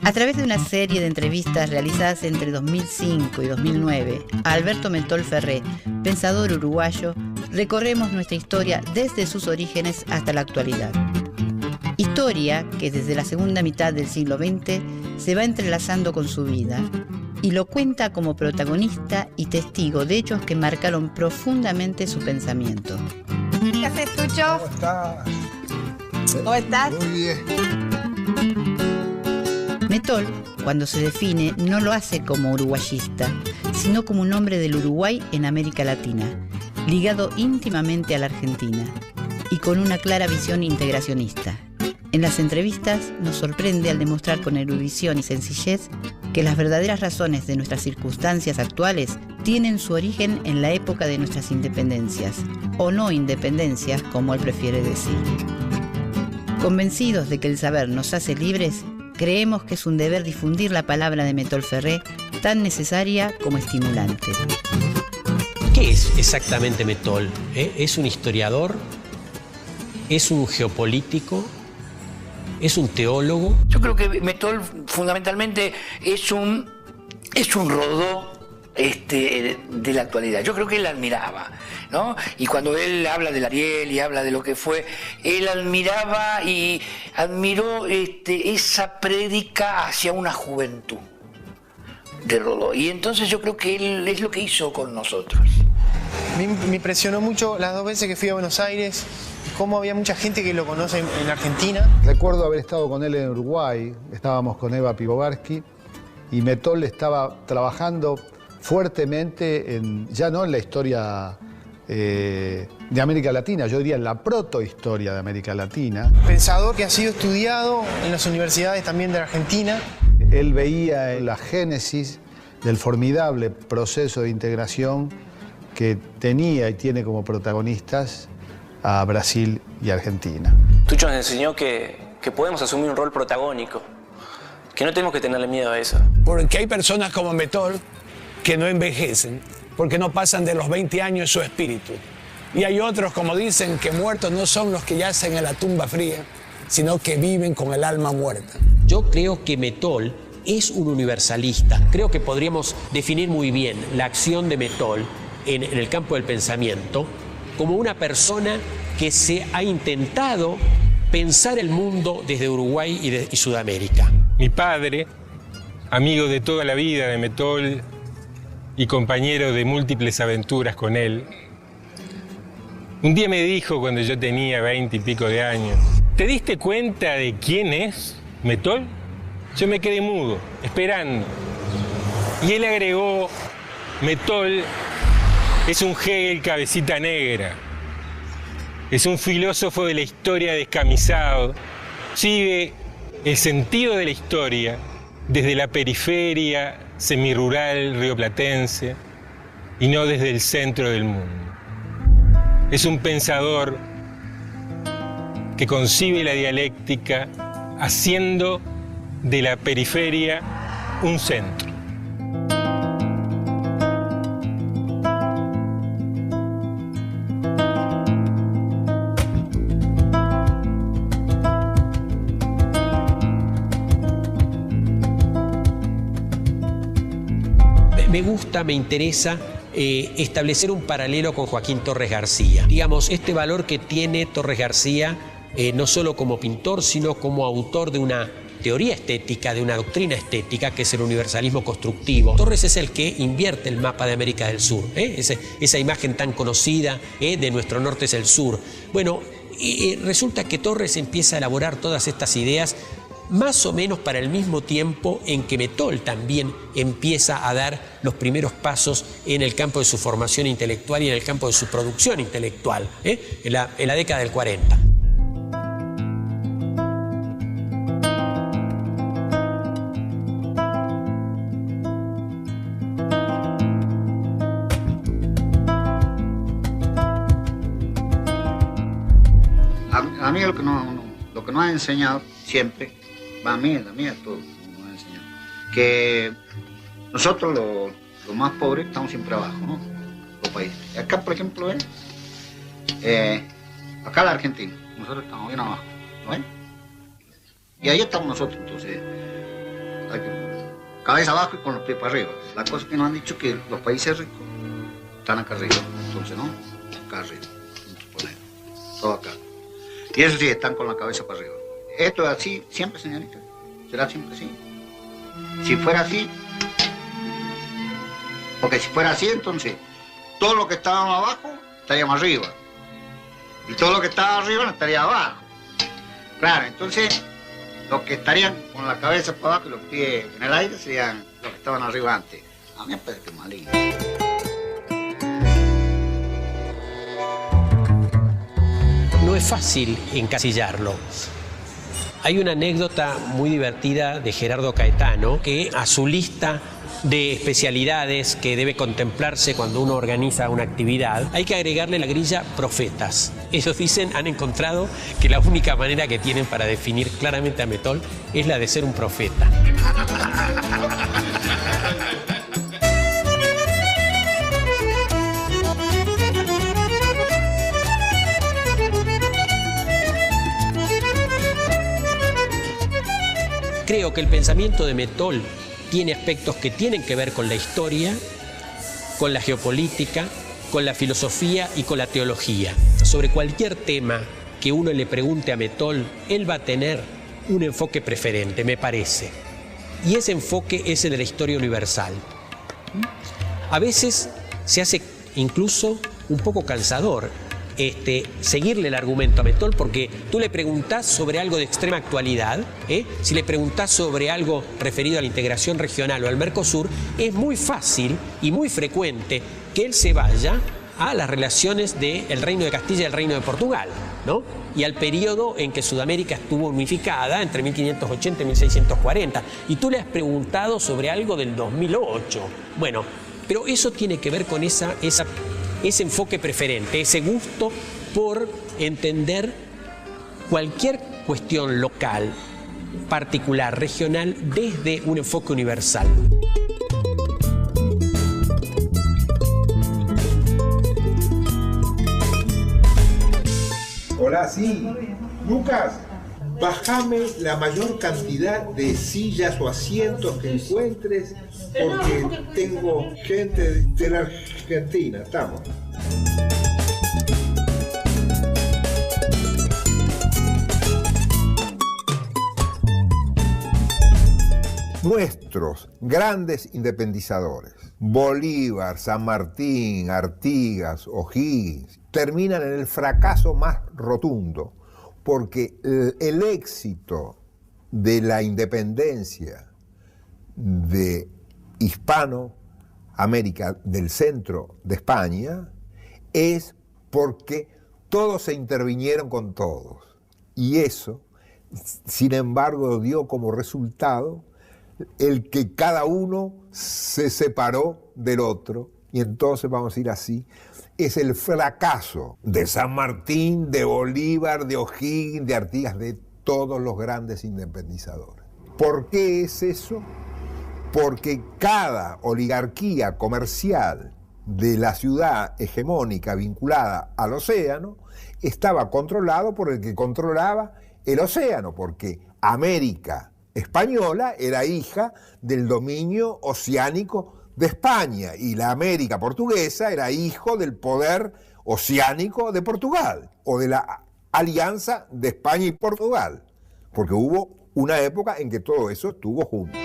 A través de una serie de entrevistas realizadas entre 2005 y 2009 a Alberto Metol Ferré, pensador uruguayo, recorremos nuestra historia desde sus orígenes hasta la actualidad. Historia que desde la segunda mitad del siglo XX se va entrelazando con su vida y lo cuenta como protagonista y testigo de hechos que marcaron profundamente su pensamiento. ¿Qué haces, Tucho? ¿Cómo estás? ¿Cómo estás? Muy bien. Metol, cuando se define, no lo hace como uruguayista, sino como un hombre del Uruguay en América Latina, ligado íntimamente a la Argentina y con una clara visión integracionista. En las entrevistas nos sorprende al demostrar con erudición y sencillez que las verdaderas razones de nuestras circunstancias actuales tienen su origen en la época de nuestras independencias, o no independencias, como él prefiere decir. Convencidos de que el saber nos hace libres, creemos que es un deber difundir la palabra de Metol Ferré, tan necesaria como estimulante. ¿Qué es exactamente Metol? ¿Es un historiador? ¿Es un geopolítico? ¿Es un teólogo? Yo creo que Metol fundamentalmente es un Rodó de la actualidad. Yo creo que él admiraba, ¿no? Y cuando él habla del Ariel y habla de lo que fue, él admiraba y admiró esa prédica hacia una juventud de Rodó. Y entonces yo creo que él es lo que hizo con nosotros. Me impresionó mucho las 2 veces que fui a Buenos Aires, cómo había mucha gente que lo conoce en Argentina. Recuerdo haber estado con él en Uruguay, estábamos con Eva Pivovarsky y Metol estaba trabajando fuertemente, ya no en la historia de América Latina, yo diría en la protohistoria de América Latina. Pensador que ha sido estudiado en las universidades también de Argentina. Él veía la génesis del formidable proceso de integración que tenía y tiene como protagonistas a Brasil y Argentina. Tucho nos enseñó que podemos asumir un rol protagónico, que no tenemos que tenerle miedo a eso. Porque hay personas como Metol que no envejecen, porque no pasan de los 20 años su espíritu. Y hay otros, como dicen, que muertos no son los que yacen en la tumba fría, sino que viven con el alma muerta. Yo creo que Metol es un universalista. Creo que podríamos definir muy bien la acción de Metol en el campo del pensamiento como una persona que se ha intentado pensar el mundo desde Uruguay y Sudamérica. Mi padre, amigo de toda la vida de Metol y compañero de múltiples aventuras con él, un día me dijo cuando yo tenía 20 y pico de años: ¿te diste cuenta de quién es Metol? Yo me quedé mudo, esperando. Y él agregó: Metol es un Hegel cabecita negra. Es un filósofo de la historia descamisado. Sigue el sentido de la historia desde la periferia semirural rioplatense y no desde el centro del mundo. Es un pensador que concibe la dialéctica haciendo de la periferia un centro. Me gusta, me interesa establecer un paralelo con Joaquín Torres García. Digamos, este valor que tiene Torres García, no solo como pintor, sino como autor de una teoría estética, de una doctrina estética, que es el universalismo constructivo. Torres es el que invierte el mapa de América del Sur, esa imagen tan conocida de nuestro norte es el sur. Bueno, resulta que Torres empieza a elaborar todas estas ideas más o menos para el mismo tiempo en que Metol también empieza a dar los primeros pasos en el campo de su formación intelectual y en el campo de su producción intelectual, en la década del 40. A mí lo que nos ha enseñado siempre, a mí a todos nos ha enseñado, que nosotros los más pobres estamos siempre abajo, ¿no? Los países. Acá, por ejemplo, acá la Argentina, nosotros estamos bien abajo, ¿no ven? Y ahí estamos nosotros, entonces. cabeza abajo y con los pies para arriba. La cosa que nos han dicho que los países ricos están acá arriba, entonces no, acá arriba, todo acá. Y eso sí, están con la cabeza para arriba. Esto es así siempre, señorita, será siempre así. Si fuera así, porque si fuera así, entonces todo lo que estábamos abajo estaríamos arriba. Y todo lo que estaba arriba no estaría abajo. Claro, entonces los que estarían con la cabeza para abajo y los pies en el aire serían los que estaban arriba antes. A mí me parece que es maligno. No es fácil encasillarlo. Hay una anécdota muy divertida de Gerardo Caetano que a su lista de especialidades que debe contemplarse cuando uno organiza una actividad, hay que agregarle la grilla profetas. Ellos dicen, han encontrado que la única manera que tienen para definir claramente a Metol es la de ser un profeta. Creo que el pensamiento de Metol tiene aspectos que tienen que ver con la historia, con la geopolítica, con la filosofía y con la teología. Sobre cualquier tema que uno le pregunte a Metol, él va a tener un enfoque preferente, me parece. Y ese enfoque es el de la historia universal. A veces se hace incluso un poco cansador seguirle el argumento a Metol, porque tú le preguntás sobre algo de extrema actualidad, si le preguntás sobre algo referido a la integración regional o al Mercosur, es muy fácil y muy frecuente que él se vaya a las relaciones del Reino de Castilla y el Reino de Portugal, ¿no? Y al periodo en que Sudamérica estuvo unificada, entre 1580 y 1640. Y tú le has preguntado sobre algo del 2008. Bueno, pero eso tiene que ver con ese enfoque preferente, ese gusto por entender cualquier cuestión local, particular, regional, desde un enfoque universal. Hola, sí. Lucas, bájame la mayor cantidad de sillas o asientos que encuentres, porque tengo gente de la Argentina. Estamos. Nuestros grandes independizadores, Bolívar, San Martín, Artigas, O'Higgins, terminan en el fracaso más rotundo, porque el éxito de la independencia de Hispanoamérica, del centro de España, es porque todos se intervinieron con todos. Y eso, sin embargo, dio como resultado el que cada uno se separó del otro, y entonces vamos a ir así. Es el fracaso de San Martín, de Bolívar, de O'Higgins, de Artigas, de todos los grandes independizadores. ¿Por qué es eso? Porque cada oligarquía comercial de la ciudad hegemónica vinculada al océano estaba controlado por el que controlaba el océano, porque América española era hija del dominio oceánico de España, y la América portuguesa era hijo del poder oceánico de Portugal, o de la alianza de España y Portugal, porque hubo una época en que todo eso estuvo junto.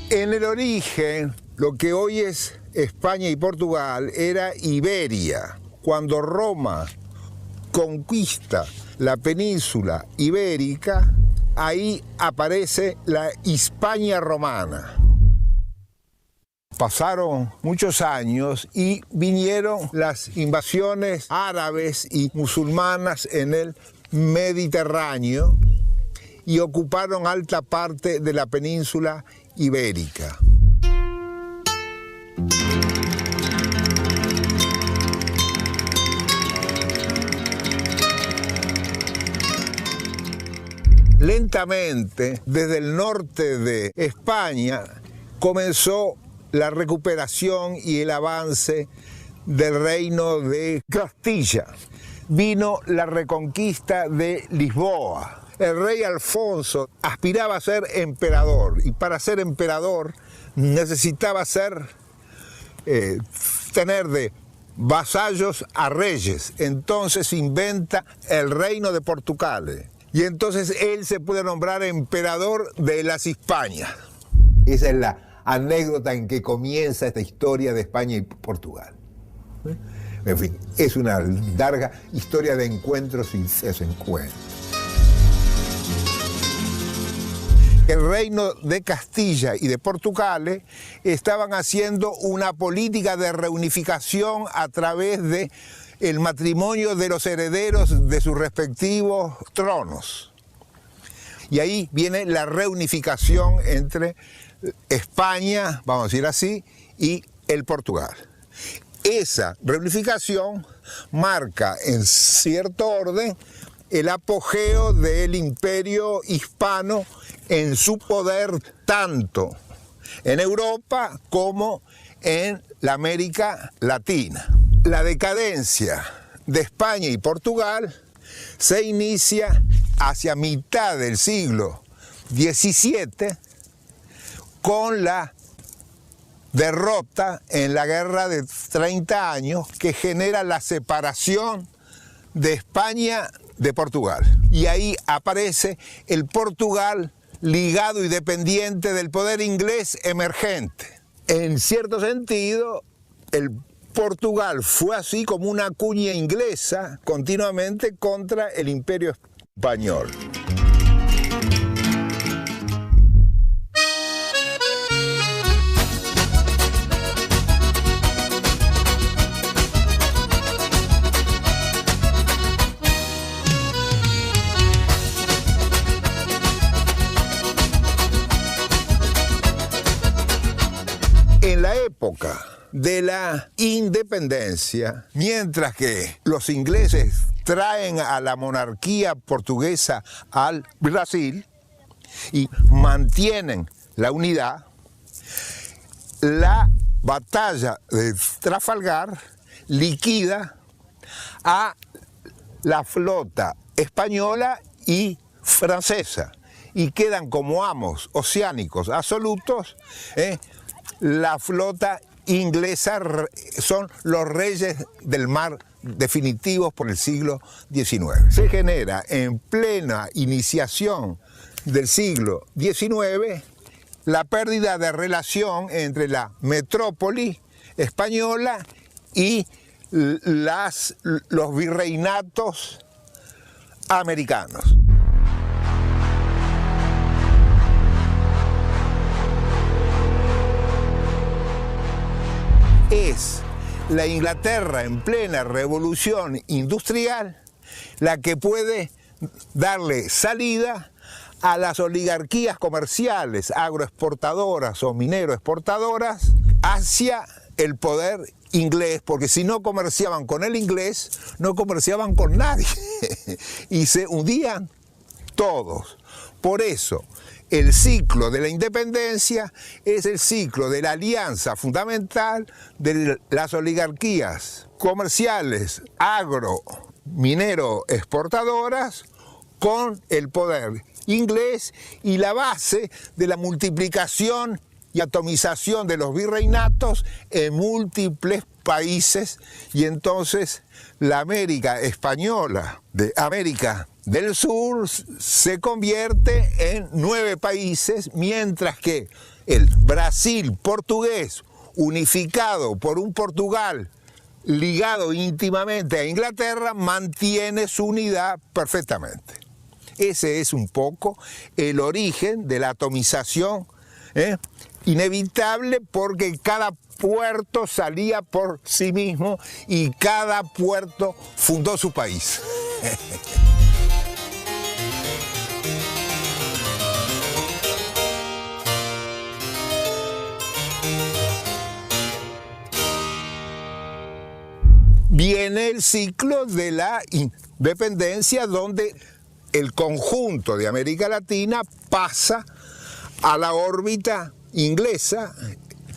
En el origen, lo que hoy es España y Portugal era Iberia. Cuando Roma conquista la península ibérica, ahí aparece la Hispania romana. Pasaron muchos años y vinieron las invasiones árabes y musulmanas en el Mediterráneo y ocuparon alta parte de la península ibérica. Lentamente, desde el norte de España, comenzó la recuperación y el avance del reino de Castilla. vino la reconquista de Lisboa. El rey Alfonso aspiraba a ser emperador y para ser emperador necesitaba tener de vasallos a reyes. Entonces inventa el reino de Portugal y entonces él se puede nombrar emperador de las Hispanias. Esa es la anécdota en que comienza esta historia de España y Portugal. En fin, es una larga historia de encuentros y desencuentros. El reino de Castilla y de Portugal estaban haciendo una política de reunificación a través de el matrimonio de los herederos de sus respectivos tronos. Y ahí viene la reunificación entre España, vamos a decir así, y el Portugal. Esa reunificación marca en cierto orden el apogeo del imperio hispano en su poder tanto en Europa como en la América Latina. La decadencia de España y Portugal se inicia hacia mitad del siglo XVII con la derrota en la Guerra de 30 años que genera la separación de España de Portugal. Y ahí aparece el Portugal ligado y dependiente del poder inglés emergente. En cierto sentido, el Portugal fue así como una cuña inglesa continuamente contra el imperio español. En la época de la independencia, mientras que los ingleses traen a la monarquía portuguesa al Brasil y mantienen la unidad, la batalla de Trafalgar liquida a la flota española y francesa y quedan como amos oceánicos absolutos, la flota inglesa son los reyes del mar definitivos por el siglo XIX. Se genera en plena iniciación del siglo XIX la pérdida de relación entre la metrópoli española y los virreinatos americanos. Es la Inglaterra en plena revolución industrial la que puede darle salida a las oligarquías comerciales, agroexportadoras o mineroexportadoras, hacia el poder inglés, porque si no comerciaban con el inglés, no comerciaban con nadie y se hundían todos. Por eso, el ciclo de la independencia es el ciclo de la alianza fundamental de las oligarquías comerciales, agro, minero, exportadoras con el poder inglés y la base de la multiplicación y atomización de los virreinatos en múltiples países y entonces la América española de América del Sur se convierte en 9 países, mientras que el Brasil portugués, unificado por un Portugal ligado íntimamente a Inglaterra, mantiene su unidad perfectamente. Ese es un poco el origen de la atomización, inevitable porque cada puerto salía por sí mismo y cada puerto fundó su país. Viene el ciclo de la independencia, donde el conjunto de América Latina pasa a la órbita inglesa,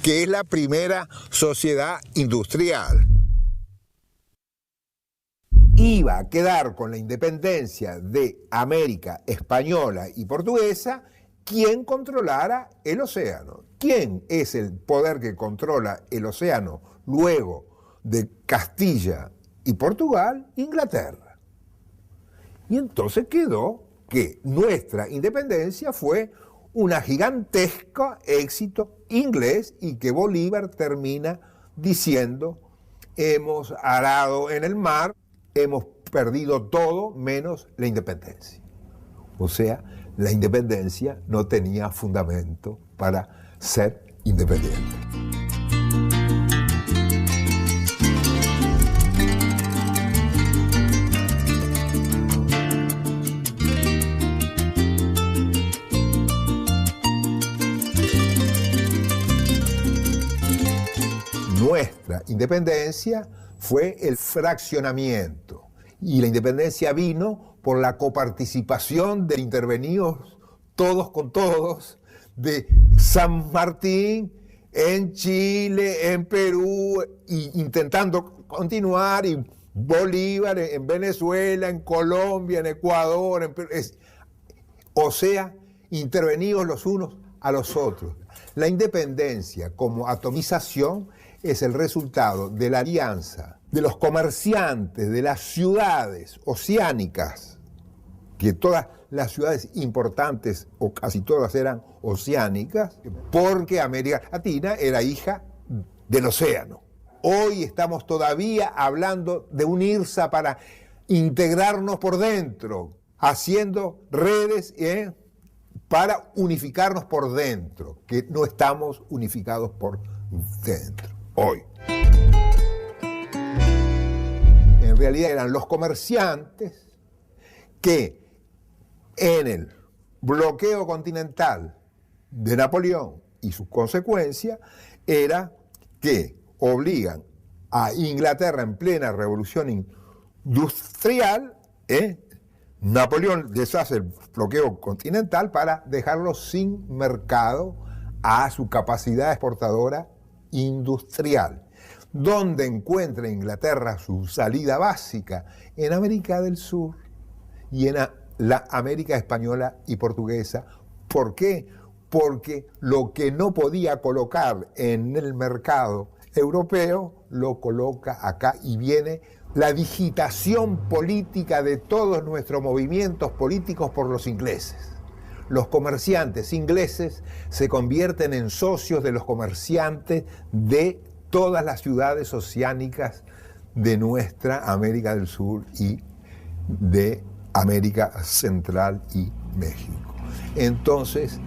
que es la primera sociedad industrial. iba a quedar con la independencia de América española y portuguesa quien controlara el océano. ¿Quién es el poder que controla el océano luego de Castilla y Portugal? Inglaterra. Y entonces quedó que nuestra independencia fue un gigantesco éxito inglés y que Bolívar termina diciendo: hemos arado en el mar, hemos perdido todo menos la independencia. O sea, la independencia no tenía fundamento para ser independiente. Nuestra independencia fue el fraccionamiento y la independencia vino por la coparticipación de intervenidos todos con todos, de San Martín en Chile, en Perú, y intentando continuar, y Bolívar en Venezuela, en Colombia, en Ecuador, en Perú, o sea, intervenidos los unos a los otros. La independencia como atomización es el resultado de la alianza de los comerciantes de las ciudades oceánicas, que todas las ciudades importantes, o casi todas, eran oceánicas, porque América Latina era hija del océano. Hoy estamos todavía hablando de unirse para integrarnos por dentro, haciendo redes para unificarnos por dentro, que no estamos unificados por dentro hoy. En realidad eran los comerciantes que en el bloqueo continental de Napoleón y su consecuencia era que obligan a Inglaterra en plena revolución industrial, Napoleón deshace el bloqueo continental para dejarlo sin mercado a su capacidad exportadora industrial. ¿Dónde encuentra Inglaterra su salida básica? En América del Sur y en la América española y portuguesa. ¿Por qué? Porque lo que no podía colocar en el mercado europeo lo coloca acá, y viene la digitación política de todos nuestros movimientos políticos por los ingleses. Los comerciantes ingleses se convierten en socios de los comerciantes de todas las ciudades oceánicas de nuestra América del Sur y de América Central y México. Entonces,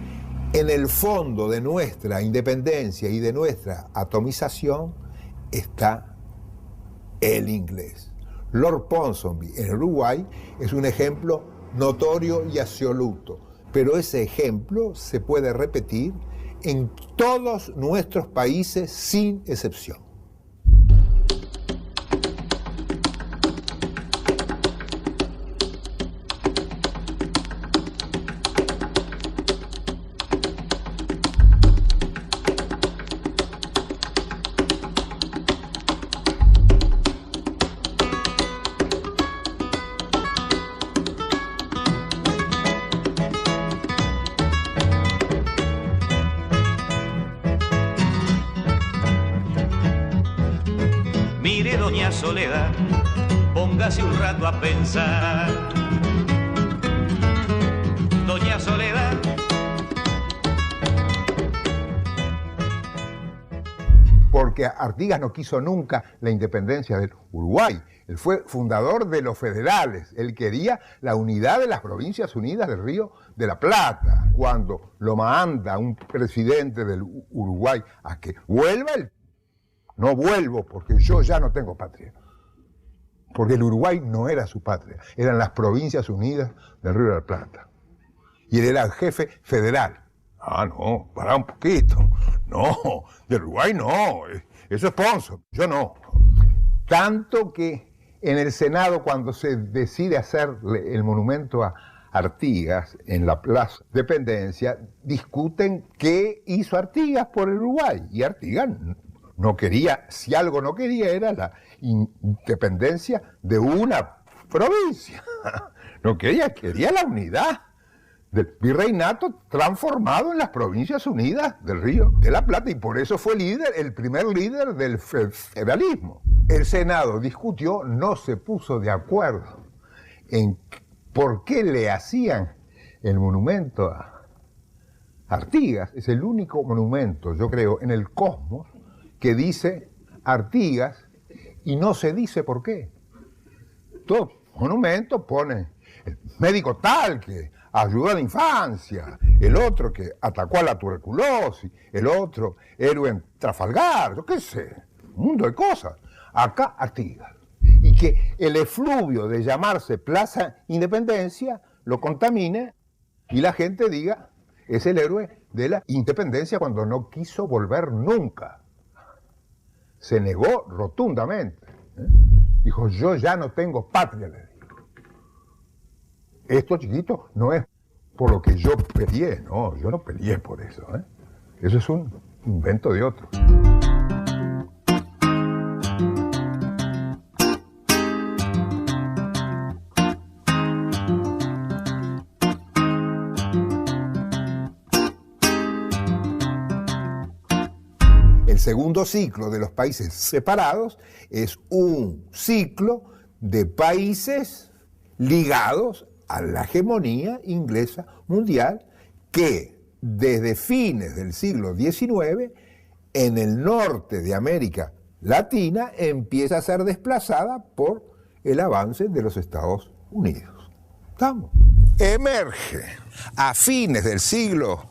en el fondo de nuestra independencia y de nuestra atomización está el inglés. Lord Ponsonby en Uruguay es un ejemplo notorio y absoluto, pero ese ejemplo se puede repetir en todos nuestros países sin excepción. Soledad, póngase un rato a pensar. Doña Soledad. Porque Artigas no quiso nunca la independencia del Uruguay. Él fue fundador de los federales. Él quería la unidad de las Provincias Unidas del Río de la Plata. Cuando lo manda un presidente del Uruguay a que vuelva, él: no vuelvo porque yo ya no tengo patria. Porque el Uruguay no era su patria, eran las Provincias Unidas del Río de la Plata. Y él era el jefe federal. Ah, no, pará un poquito. No, del Uruguay no, eso es Ponzo, yo no. Tanto que en el Senado, cuando se decide hacer el monumento a Artigas en la Plaza Dependencia, discuten qué hizo Artigas por el Uruguay. Y Artigas no quería, si algo no quería, era la independencia de una provincias. Lo que ella quería la unidad del virreinato transformado en las Provincias Unidas del Río de la Plata, y por eso fue el primer líder del federalismo. El Senado discutió, no se puso de acuerdo en por qué le hacían el monumento a Artigas. Es el único monumento, yo creo, en el cosmos que dice Artigas y no se dice por qué. Todo monumento pone el médico tal que ayudó a la infancia, el otro que atacó a la tuberculosis, el otro héroe en Trafalgar, yo qué sé, un mundo de cosas. Acá Artigas. Y que el efluvio de llamarse Plaza Independencia lo contamine y la gente diga, es el héroe de la independencia, cuando no quiso volver nunca. Se negó rotundamente. Dijo, yo ya no tengo patria, le dijo. Esto, chiquito, no es por lo que yo peleé, no, yo no peleé por eso. Eso es un invento de otro. El segundo ciclo de los países separados es un ciclo de países ligados a la hegemonía inglesa mundial que desde fines del siglo XIX en el norte de América Latina empieza a ser desplazada por el avance de los Estados Unidos. ¿Estamos? Emerge a fines del siglo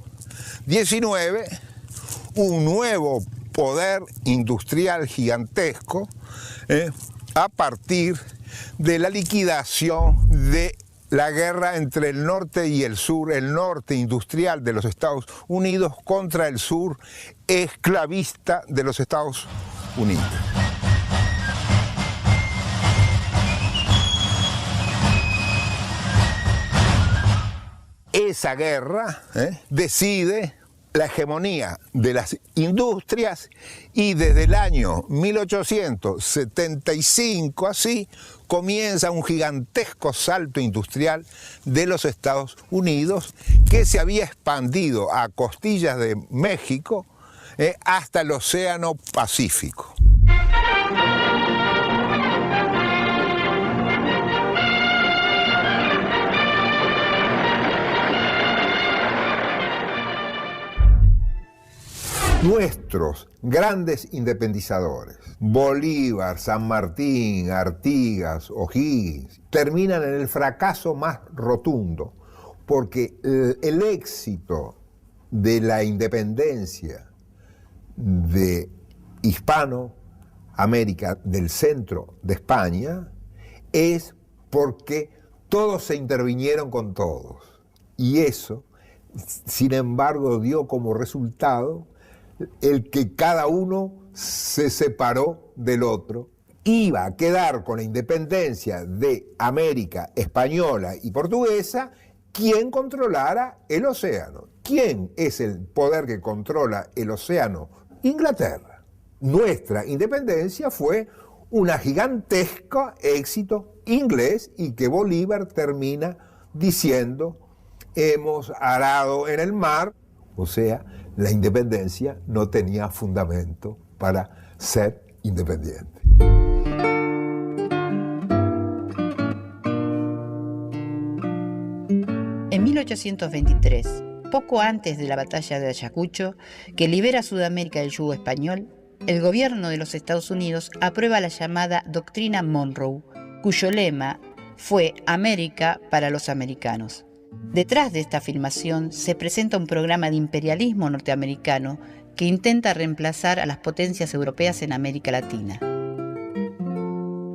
XIX un nuevo poder industrial gigantesco a partir de la liquidación de la guerra entre el norte y el sur, el norte industrial de los Estados Unidos contra el sur esclavista de los Estados Unidos. Esa guerra decide la hegemonía de las industrias y desde el año 1875 así comienza un gigantesco salto industrial de los Estados Unidos que se había expandido a costillas de México hasta el Océano Pacífico. Nuestros grandes independizadores, Bolívar, San Martín, Artigas, O'Higgins, terminan en el fracaso más rotundo, porque el éxito de la independencia de Hispanoamérica, del centro de España, es porque todos se intervinieron con todos. Y eso, sin embargo, dio como resultado el que cada uno se separó del otro. Iba a quedar con la independencia de América española y portuguesa quien controlara el océano. ¿Quién es el poder que controla el océano? Inglaterra. Nuestra independencia fue un gigantesco éxito inglés y que Bolívar termina diciendo, hemos arado en el mar, o sea, la independencia no tenía fundamento para ser independiente. En 1823, poco antes de la batalla de Ayacucho, que libera a Sudamérica del yugo español, el gobierno de los Estados Unidos aprueba la llamada Doctrina Monroe, cuyo lema fue América para los americanos. Detrás de esta afirmación se presenta un programa de imperialismo norteamericano que intenta reemplazar a las potencias europeas en América Latina.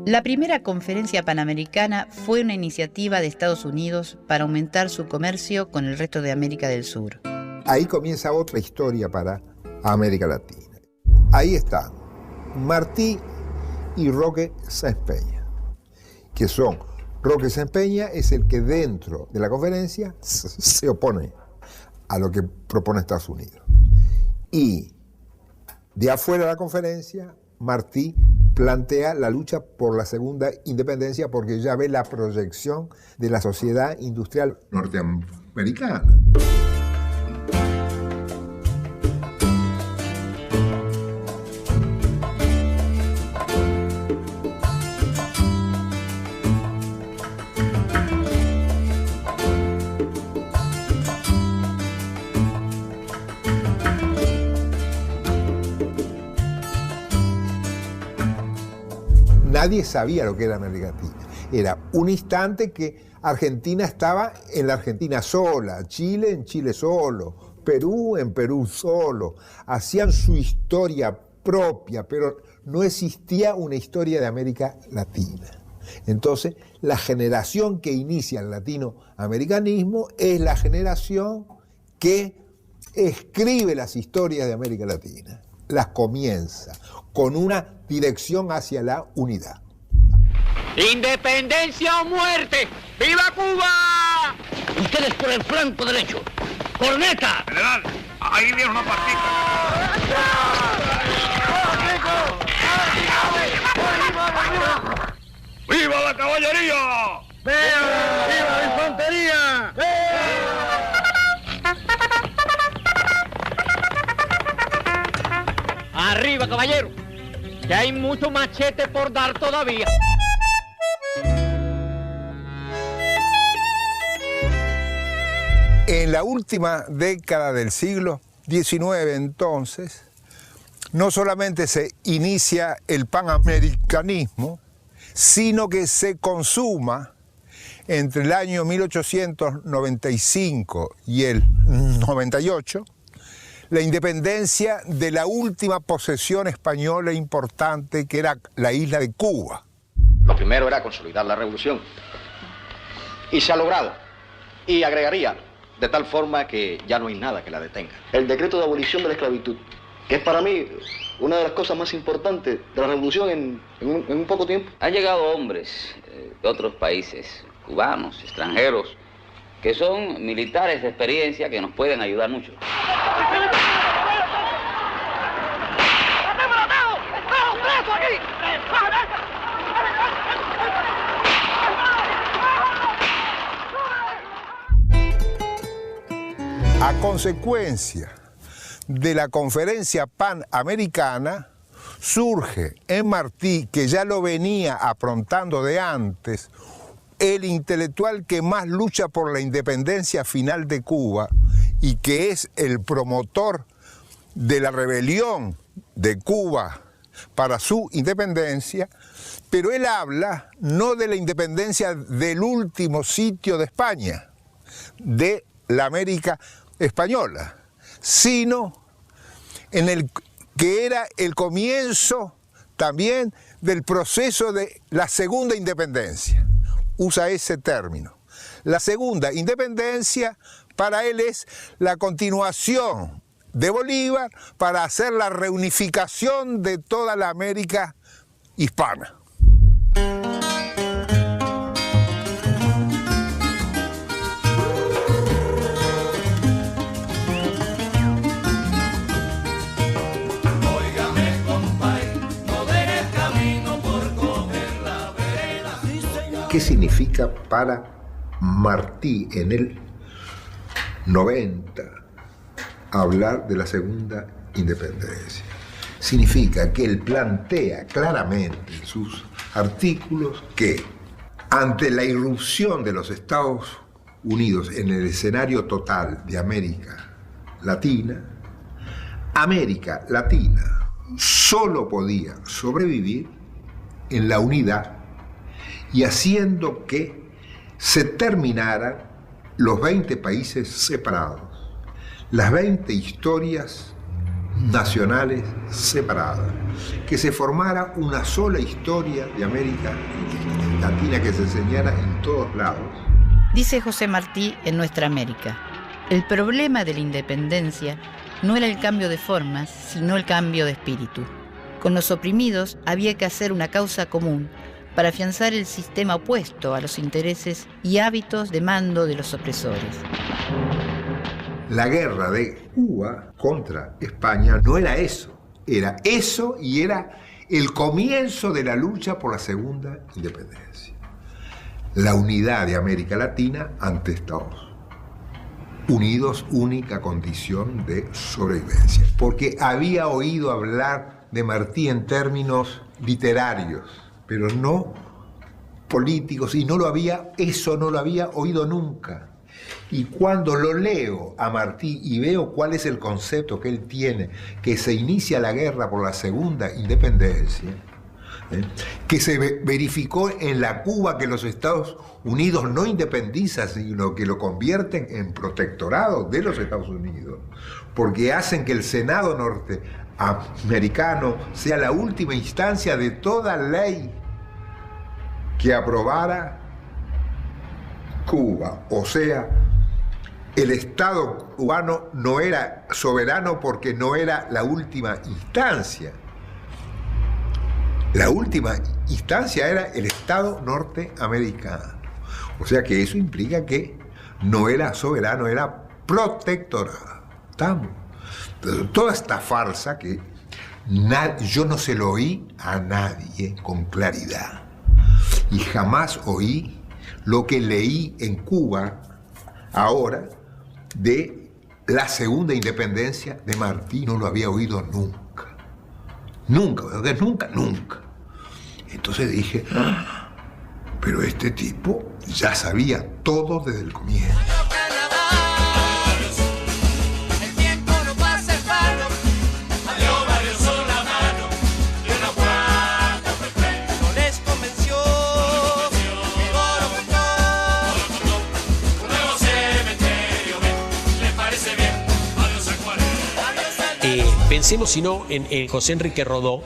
La primera conferencia panamericana fue una iniciativa de Estados Unidos para aumentar su comercio con el resto de América del Sur. Ahí comienza otra historia para América Latina. Ahí están Martí y Roque Sáenz Peña, que son, Roque Sáenz Peña es el que dentro de la conferencia se opone a lo que propone Estados Unidos. Y de afuera de la conferencia, Martí plantea la lucha por la segunda independencia porque ya ve la proyección de la sociedad industrial norteamericana. Nadie sabía lo que era América Latina. Era un instante que Argentina estaba en la Argentina sola, Chile en Chile solo, Perú en Perú solo. Hacían su historia propia, pero no existía una historia de América Latina. Entonces, la generación que inicia el latinoamericanismo es la generación que escribe las historias de América Latina. Las comienza con una dirección hacia la unidad. ¡Independencia o muerte! ¡Viva Cuba! Ustedes por el flanco derecho. ¡Corneta! General, ahí viene una partida. ¡Viva la caballería! ¡Viva la infantería! ¡Arriba, caballero! Que hay mucho machete por dar todavía. En la última década del siglo XIX, entonces, no solamente se inicia el panamericanismo, sino que se consuma entre el año 1895 y el 98 la independencia de la última posesión española importante, que era la isla de Cuba. Lo primero era consolidar la revolución. Y se ha logrado. Y agregaría, de tal forma que ya no hay nada que la detenga. El decreto de abolición de la esclavitud, que es para mí una de las cosas más importantes de la revolución en un poco tiempo. Han llegado hombres de otros países, cubanos, extranjeros, que son militares de experiencia que nos pueden ayudar mucho. A consecuencia de la conferencia panamericana, surge en Martí, que ya lo venía aprontando de antes, el intelectual que más lucha por la independencia final de Cuba y que es el promotor de la rebelión de Cuba para su independencia, pero él habla no de la independencia del último sitio de España, de la América española, sino en el que era el comienzo también del proceso de la segunda independencia. Usa ese término. La segunda independencia para él es la continuación de Bolívar para hacer la reunificación de toda la América hispana. ¿Qué significa para Martí en el 90 hablar de la segunda independencia? Significa que él plantea claramente en sus artículos que ante la irrupción de los Estados Unidos en el escenario total de América Latina solo podía sobrevivir en la unidad y haciendo que se terminaran los 20 países separados, las 20 historias nacionales separadas, que se formara una sola historia de América Latina que se enseñara en todos lados. Dice José Martí en Nuestra América: el problema de la independencia no era el cambio de formas, sino el cambio de espíritu. Con los oprimidos había que hacer una causa común para afianzar el sistema opuesto a los intereses y hábitos de mando de los opresores. La guerra de Cuba contra España no era eso, era eso y era el comienzo de la lucha por la segunda independencia. La unidad de América Latina ante Estados Unidos, única condición de sobrevivencia. Porque había oído hablar de Martí en términos literarios, pero no políticos, y eso no lo había oído nunca. Y cuando lo leo a Martí y veo cuál es el concepto que él tiene, que se inicia la guerra por la segunda independencia, que se verificó en la Cuba que los Estados Unidos no independizan, sino que lo convierten en protectorado de los Estados Unidos, porque hacen que el Senado norteamericano sea la última instancia de toda ley que aprobara Cuba. O sea, el Estado cubano no era soberano porque no era la última instancia. La última instancia era el Estado norteamericano. O sea que eso implica que no era soberano, era protectorado. ¿Estamos? Toda esta farsa que yo no se lo oí a nadie con claridad. Y jamás oí lo que leí en Cuba ahora de la segunda independencia de Martí, no lo había oído nunca. Nunca. Entonces dije, pero este tipo ya sabía todo desde el comienzo. Pensemos, si no, en José Enrique Rodó,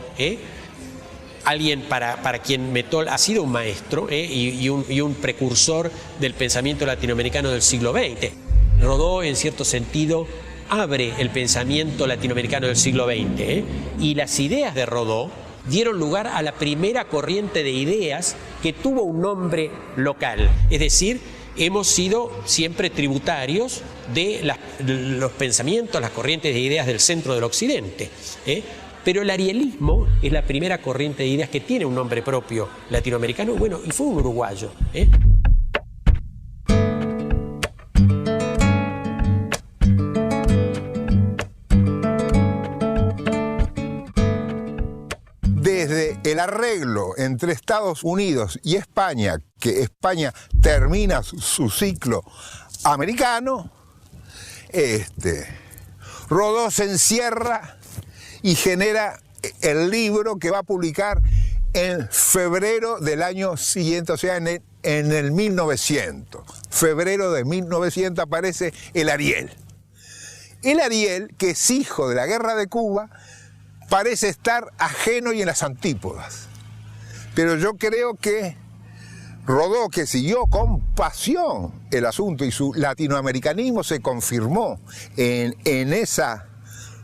alguien para quien Mettol ha sido un maestro y un precursor del pensamiento latinoamericano del siglo XX. Rodó, en cierto sentido, abre el pensamiento latinoamericano del siglo XX, y las ideas de Rodó dieron lugar a la primera corriente de ideas que tuvo un nombre local. Es decir, hemos sido siempre tributarios de los pensamientos, las corrientes de ideas del centro del occidente. Pero el arielismo es la primera corriente de ideas que tiene un nombre propio latinoamericano, bueno, y fue un uruguayo. Desde el arreglo entre Estados Unidos y España, que España termina su ciclo americano, Rodó se encierra y genera el libro que va a publicar en febrero del año siguiente, o sea, en el 1900. Febrero de 1900 aparece el Ariel. El Ariel, que es hijo de la Guerra de Cuba, parece estar ajeno y en las antípodas. Pero yo creo que Rodó, que siguió con pasión el asunto y su latinoamericanismo se confirmó en esa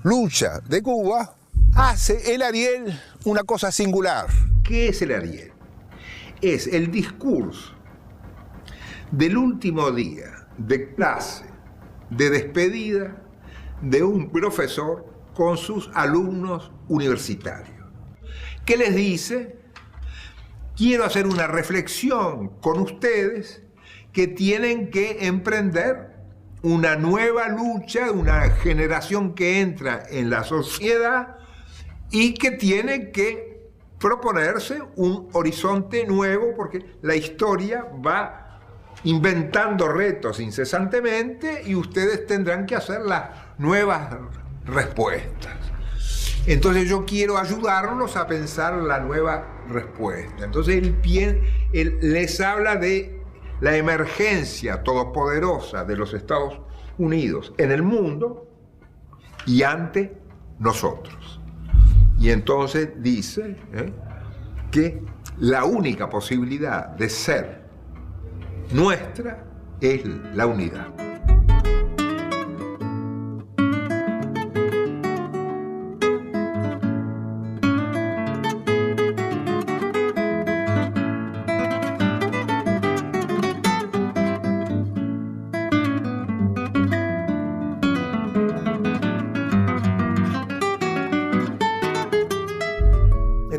lucha de Cuba, hace el Ariel una cosa singular. ¿Qué es el Ariel? Es el discurso del último día de clase, de despedida de un profesor con sus alumnos universitarios. ¿Qué les dice? Quiero hacer una reflexión con ustedes que tienen que emprender una nueva lucha, una generación que entra en la sociedad y que tiene que proponerse un horizonte nuevo porque la historia va inventando retos incesantemente y ustedes tendrán que hacer las nuevas respuestas. Entonces yo quiero ayudarlos a pensar la nueva respuesta. Entonces él les habla de la emergencia todopoderosa de los Estados Unidos en el mundo y ante nosotros. Y entonces dice que la única posibilidad de ser nuestra es la unidad.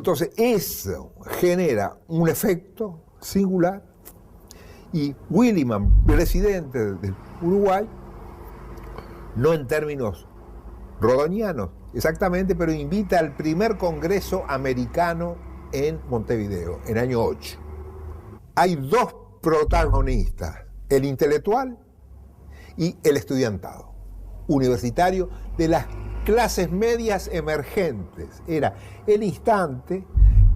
Entonces eso genera un efecto singular y Williman, presidente del Uruguay, no en términos rodonianos exactamente, pero invita al primer Congreso americano en Montevideo, en el año 8. Hay dos protagonistas, el intelectual y el estudiantado universitario de las clases medias emergentes. Era el instante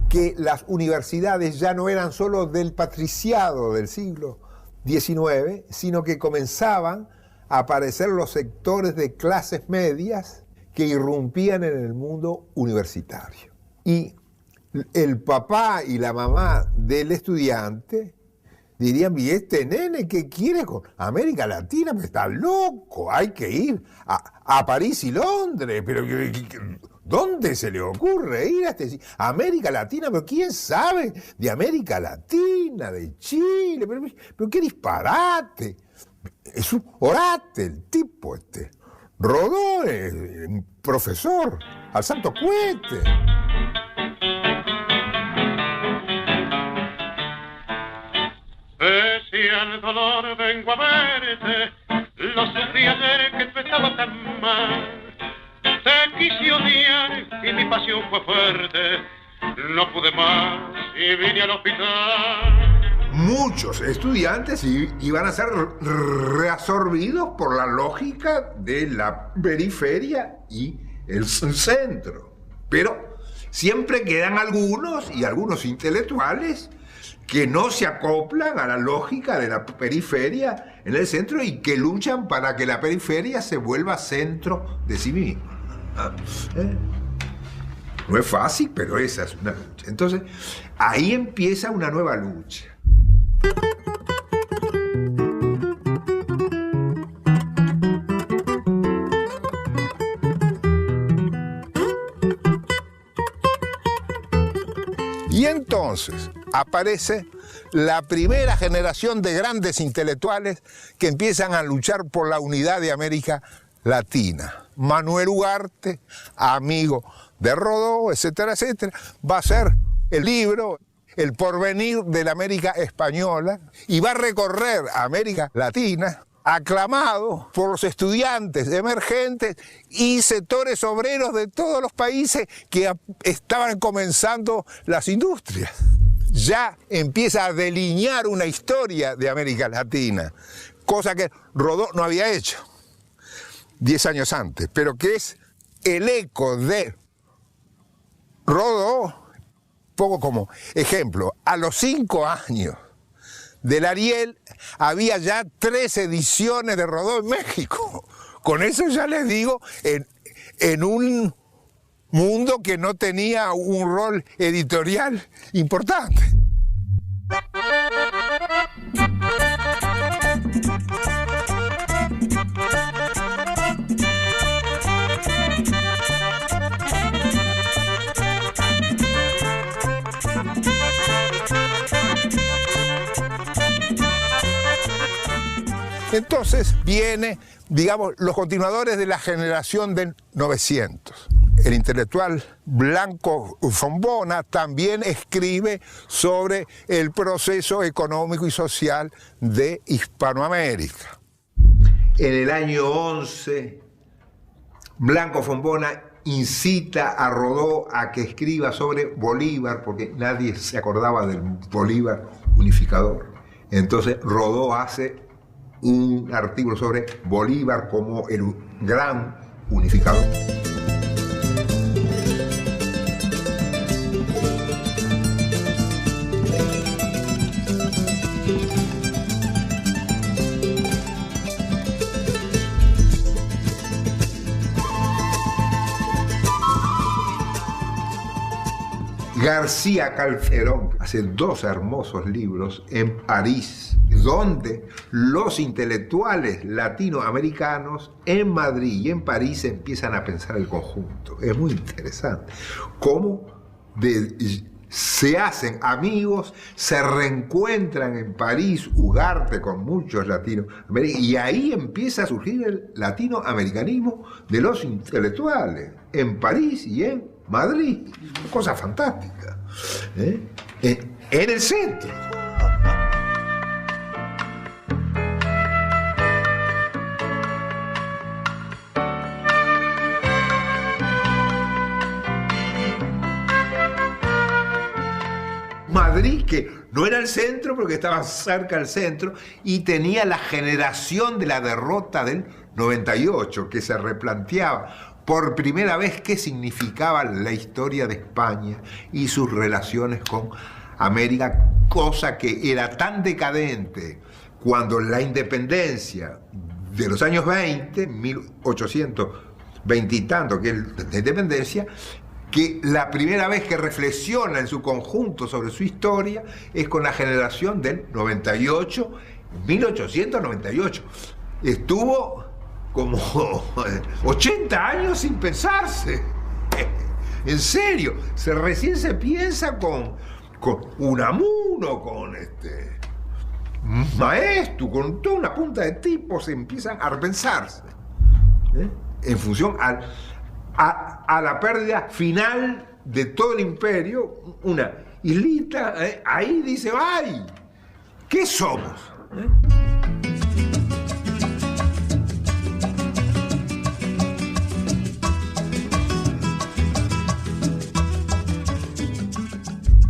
que las universidades ya no eran solo del patriciado del siglo XIX, sino que comenzaban a aparecer los sectores de clases medias que irrumpían en el mundo universitario. Y el papá y la mamá del estudiante dirían, ¿y este nene qué quiere con América Latina? Pues está loco, hay que ir a París y Londres, pero ¿dónde se le ocurre ir a América Latina? Pero ¿quién sabe de América Latina, de Chile? Pero qué disparate. Es un orate el tipo este. Rodó, profesor, al santo cohete. Si al dolor vengo a verte, lo sufrí ayer que tú estabas tan mal. Te quise odiar y mi pasión fue fuerte, no pude más y vine al hospital. Muchos estudiantes iban a ser reabsorbidos por la lógica de la periferia y el centro. Pero siempre quedan algunos y algunos intelectuales que no se acoplan a la lógica de la periferia en el centro y que luchan para que la periferia se vuelva centro de sí misma. No es fácil, pero esa es una lucha. Entonces, ahí empieza una nueva lucha. Y entonces aparece la primera generación de grandes intelectuales que empiezan a luchar por la unidad de América Latina. Manuel Ugarte, amigo de Rodó, etcétera, etcétera, va a hacer el libro El porvenir de la América Española y va a recorrer América Latina aclamado por los estudiantes emergentes y sectores obreros de todos los países que estaban comenzando las industrias. Ya empieza a delinear una historia de América Latina, cosa que Rodó no había hecho 10 años antes, pero que es el eco de Rodó, poco como ejemplo. A los 5 años del Ariel había ya 3 ediciones de Rodó en México. Con eso ya les digo, en un mundo que no tenía un rol editorial importante. Entonces viene, digamos, los continuadores de la generación del 900. El intelectual Blanco Fombona también escribe sobre el proceso económico y social de Hispanoamérica. En el año 11, Blanco Fombona incita a Rodó a que escriba sobre Bolívar, porque nadie se acordaba del Bolívar unificador. Entonces Rodó hace un artículo sobre Bolívar como el gran unificador. García Calderón hace 2 hermosos libros en París, donde los intelectuales latinoamericanos en Madrid y en París empiezan a pensar el conjunto. Es muy interesante cómo se hacen amigos, se reencuentran en París, Ugarte con muchos latinoamericanos, y ahí empieza a surgir el latinoamericanismo de los intelectuales, en París y en Madrid, una cosa fantástica, en el centro. Madrid, que no era el centro porque estaba cerca del centro y tenía la generación de la derrota del 98, que se replanteaba por primera vez qué significaba la historia de España y sus relaciones con América, cosa que era tan decadente cuando la independencia de los años 20, 1820 y tanto, que es la independencia, que la primera vez que reflexiona en su conjunto sobre su historia es con la generación del 98, 1898. Estuvo como 80 años sin pensarse. En serio, recién se piensa con Unamuno, con Maeztu, con toda una punta de tipos se empiezan a repensarse, en función a la pérdida final de todo el imperio, una islita, ahí dice, ¡ay! ¿Qué somos?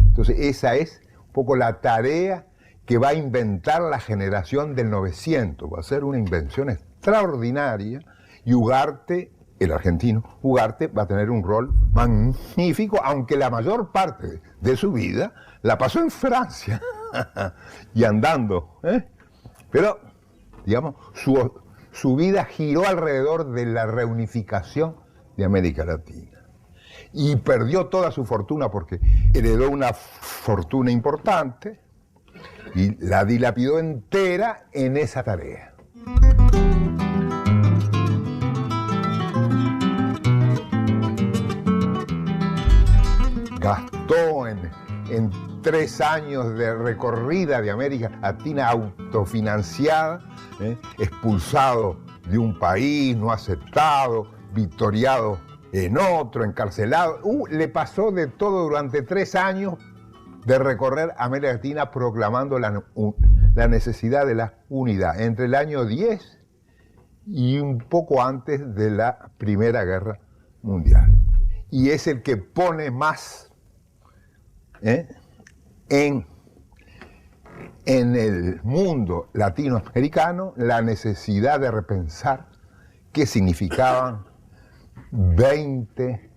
Entonces esa es un poco la tarea que va a inventar la generación del 900. Va a ser una invención extraordinaria y Ugarte, el argentino Ugarte, va a tener un rol magnífico, aunque la mayor parte de su vida la pasó en Francia y andando. Pero, digamos, su vida giró alrededor de la reunificación de América Latina. Y perdió toda su fortuna porque heredó una fortuna importante y la dilapidó entera en esa tarea. Gastó en 3 años de recorrida de América Latina autofinanciada, expulsado de un país, no aceptado, victoriado en otro, encarcelado. Le pasó de todo durante 3 años de recorrer América Latina proclamando la necesidad de la unidad entre el año 10 y un poco antes de la Primera Guerra Mundial. Y es el que pone más en el mundo latinoamericano la necesidad de repensar qué significaban 20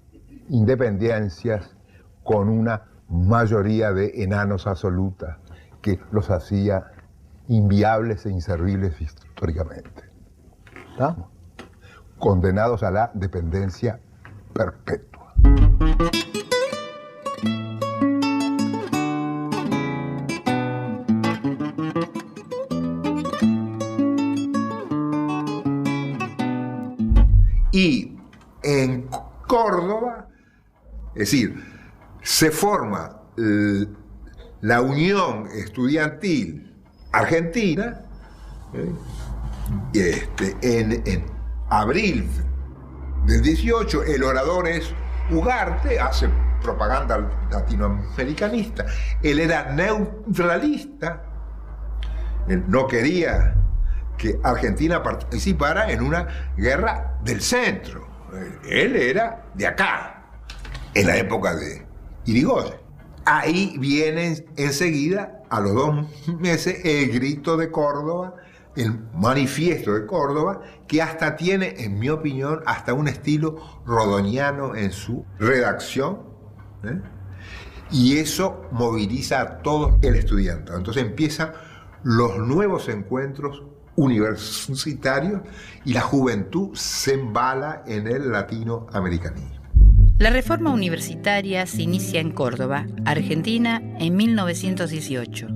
independencias con una mayoría de enanos absolutas que los hacía inviables e inservibles históricamente. ¿Estamos? Condenados a la dependencia perpetua. Y en Córdoba, es decir, se forma la Unión Estudiantil Argentina en abril del 18. El orador es Ugarte, hace propaganda latinoamericanista. Él era neutralista, él no quería que Argentina participara en una guerra del centro. Él era de acá, en la época de Irigoyen. Ahí viene enseguida, a los 2 meses, el Grito de Córdoba, el Manifiesto de Córdoba, que hasta tiene, en mi opinión, hasta un estilo rodoniano en su redacción, y eso moviliza a todo el estudiantado. Entonces empiezan los nuevos encuentros universitarios y la juventud se embala en el latinoamericanismo. La reforma universitaria se inicia en Córdoba, Argentina, en 1918.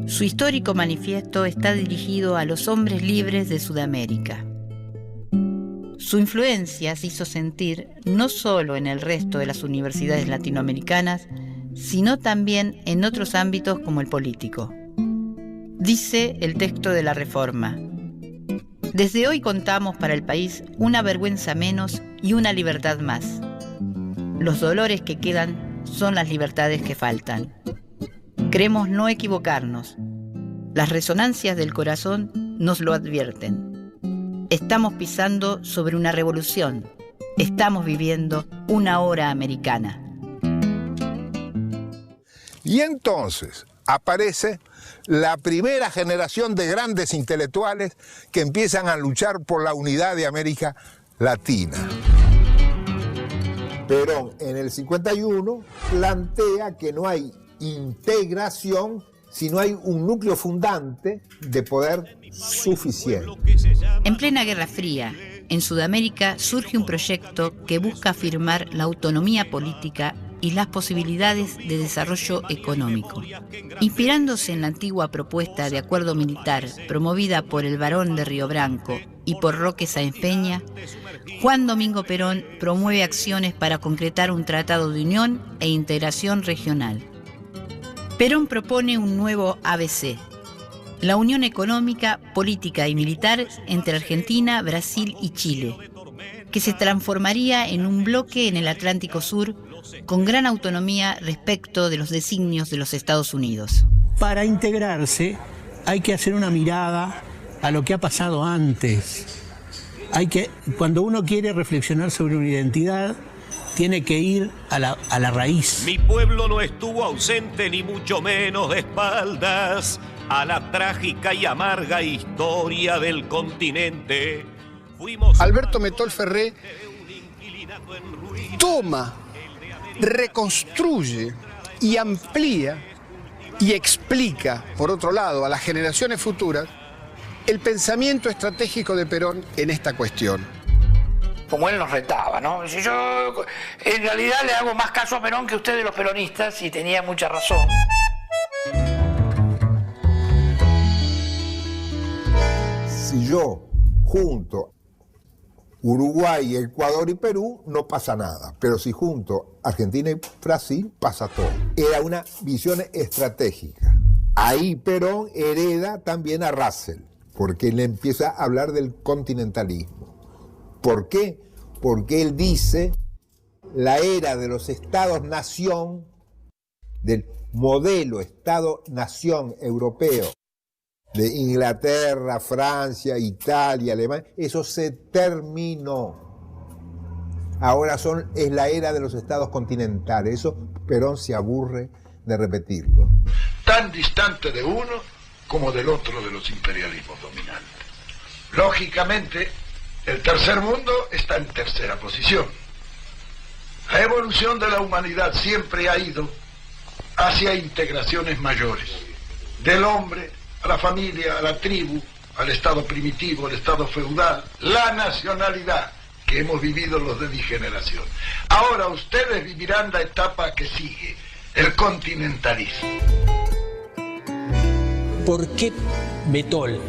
Su histórico manifiesto está dirigido a los hombres libres de Sudamérica. Su influencia se hizo sentir no solo en el resto de las universidades latinoamericanas, sino también en otros ámbitos como el político. Dice el texto de la Reforma: desde hoy contamos para el país una vergüenza menos y una libertad más. Los dolores que quedan son las libertades que faltan. Creemos no equivocarnos. Las resonancias del corazón nos lo advierten. Estamos pisando sobre una revolución. Estamos viviendo una hora americana. Y entonces aparece la primera generación de grandes intelectuales que empiezan a luchar por la unidad de América Latina. Perón en el 51 plantea que no hay integración si no hay un núcleo fundante de poder suficiente. En plena Guerra Fría, en Sudamérica surge un proyecto que busca afirmar la autonomía política y las posibilidades de desarrollo económico. Inspirándose en la antigua propuesta de acuerdo militar promovida por el Barón de Río Branco y por Roque Sáenz Peña, Juan Domingo Perón promueve acciones para concretar un tratado de unión e integración regional. Perón propone un nuevo ABC, la unión económica, política y militar entre Argentina, Brasil y Chile, que se transformaría en un bloque en el Atlántico Sur con gran autonomía respecto de los designios de los Estados Unidos. Para integrarse hay que hacer una mirada a lo que ha pasado antes. Cuando uno quiere reflexionar sobre una identidad, tiene que ir a la raíz. Mi pueblo no estuvo ausente ni mucho menos de espaldas a la trágica y amarga historia del continente. Alberto Metol Ferré toma, reconstruye y amplía y explica, por otro lado, a las generaciones futuras, el pensamiento estratégico de Perón en esta cuestión. Como él nos retaba, ¿no? Si yo en realidad le hago más caso a Perón que ustedes los peronistas, y tenía mucha razón. Si yo junto Uruguay, Ecuador y Perú, no pasa nada. Pero si junto Argentina y Brasil, pasa todo. Era una visión estratégica. Ahí Perón hereda también a Russell, porque él empieza a hablar del continentalismo. ¿Por qué? Porque él dice la era de los estados-nación, del modelo estado-nación europeo, de Inglaterra, Francia, Italia, Alemania, eso se terminó. Ahora es la era de los estados continentales. Eso Perón se aburre de repetirlo. Tan distante de uno como del otro de los imperialismos dominantes. Lógicamente, el tercer mundo está en tercera posición. La evolución de la humanidad siempre ha ido hacia integraciones mayores, del hombre a la familia, a la tribu, al estado primitivo, al estado feudal, la nacionalidad que hemos vivido los de mi generación. Ahora ustedes vivirán la etapa que sigue, el continentalismo. ¿Por qué Metol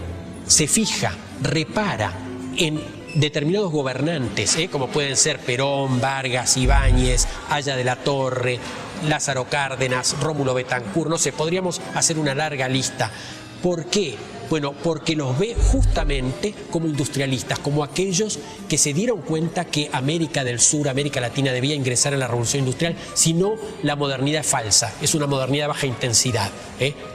se fija, repara en determinados gobernantes, como pueden ser Perón, Vargas, Ibáñez, Haya de la Torre, Lázaro Cárdenas, Rómulo Betancourt? No sé, podríamos hacer una larga lista. ¿Por qué? Bueno, porque los ve justamente como industrialistas, como aquellos que se dieron cuenta que América del Sur, América Latina debía ingresar en la revolución industrial, si no la modernidad es falsa, es una modernidad de baja intensidad.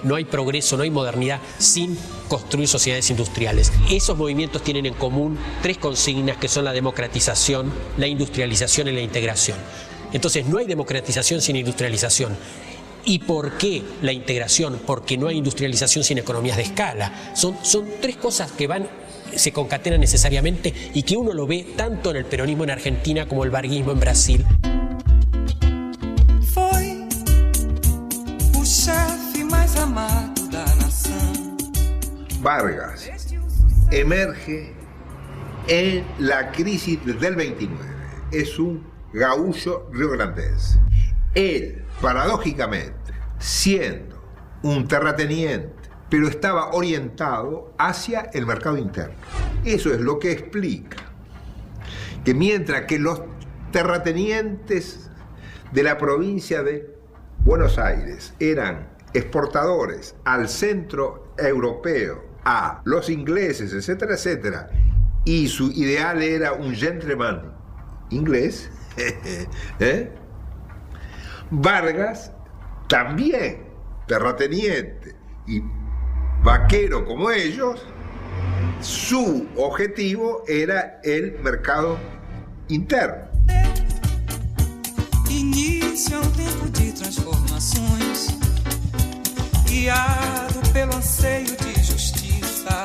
No hay progreso, no hay modernidad sin construir sociedades industriales. Esos movimientos tienen en común tres consignas que son la democratización, la industrialización y la integración. Entonces no hay democratización sin industrialización. ¿Y por qué la integración? Porque no hay industrialización sin economías de escala. Son tres cosas que se concatenan necesariamente y que uno lo ve tanto en el peronismo en Argentina como el varguismo en Brasil. Foi o chefe mais amado da nação. Vargas emerge en la crisis del 29. Es un gaúcho riograndense. Él, paradójicamente, siendo un terrateniente, pero estaba orientado hacia el mercado interno. Eso es lo que explica que mientras que los terratenientes de la provincia de Buenos Aires eran exportadores al centro europeo, a los ingleses, etcétera, etcétera, y su ideal era un gentleman inglés, Vargas, también terrateniente y vaquero como ellos, su objetivo era el mercado interno. Inicia tempo de transformações, guiado pelo anseio de justiça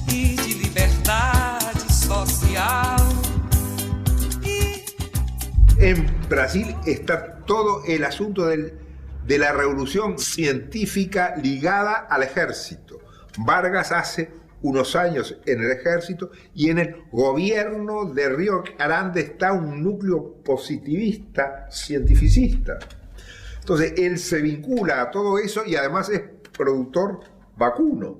e de liberdade social. En Brasil está todo el asunto de la revolución científica ligada al ejército. Vargas hace unos años en el ejército y en el gobierno de Río Grande está un núcleo positivista, cientificista. Entonces él se vincula a todo eso y además es productor vacuno.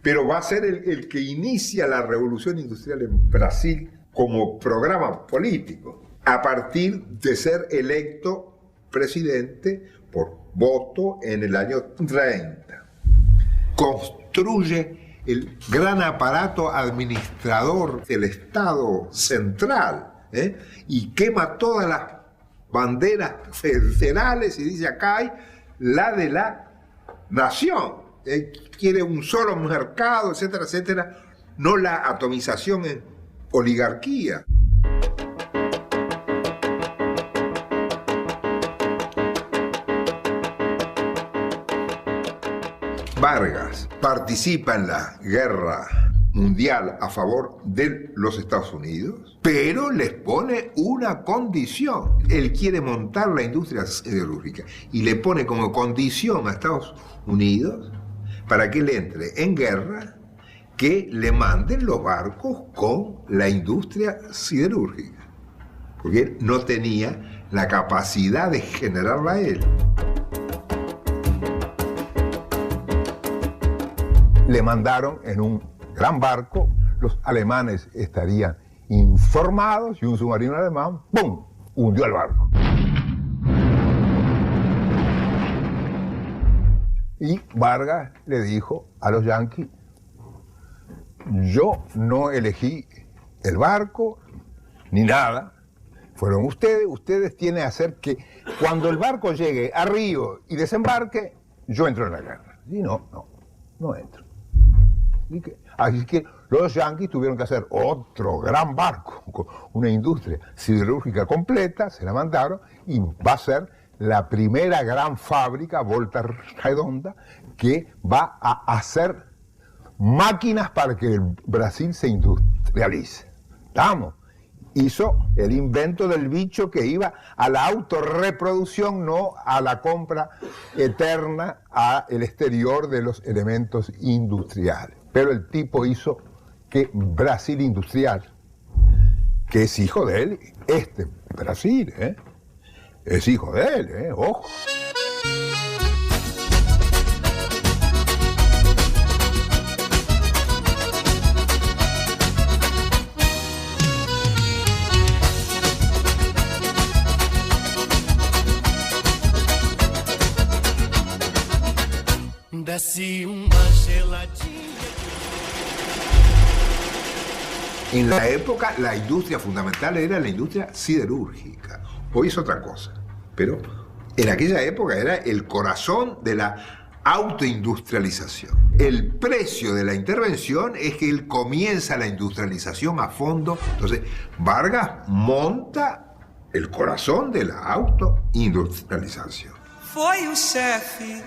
Pero va a ser el que inicia la revolución industrial en Brasil como programa político, a partir de ser electo presidente por voto en el año 30. Construye el gran aparato administrador del Estado central, y quema todas las banderas federales y dice: acá hay la de la nación, quiere un solo mercado, etcétera, etcétera, no la atomización en oligarquía. Vargas participa en la guerra mundial a favor de los Estados Unidos, pero les pone una condición. Él quiere montar la industria siderúrgica y le pone como condición a Estados Unidos, para que él entre en guerra, que le manden los barcos con la industria siderúrgica, porque él no tenía la capacidad de generarla él. Le mandaron en un gran barco, los alemanes estarían informados y un submarino alemán, ¡pum!, hundió el barco. Y Vargas le dijo a los yanquis: yo no elegí el barco ni nada, fueron ustedes tienen que hacer que cuando el barco llegue a Río y desembarque, yo entro en la guerra. Y no entro. Así que los yanquis tuvieron que hacer otro gran barco con una industria siderúrgica completa, se la mandaron y va a ser la primera gran fábrica, Volta Redonda, que va a hacer máquinas para que el Brasil se industrialice. ¿Estamos? Hizo el invento del bicho que iba a la autorreproducción, no a la compra eterna al exterior de los elementos industriales. Pero el tipo hizo que Brasil industrial, que es hijo de él, Brasil, es hijo de él, ojo. Desce uma geladinha. En la época la industria fundamental era la industria siderúrgica. Hoy es otra cosa. Pero en aquella época era el corazón de la autoindustrialización. El precio de la intervención es que él comienza la industrialización a fondo. Entonces Vargas monta el corazón de la autoindustrialización. Foi o chefe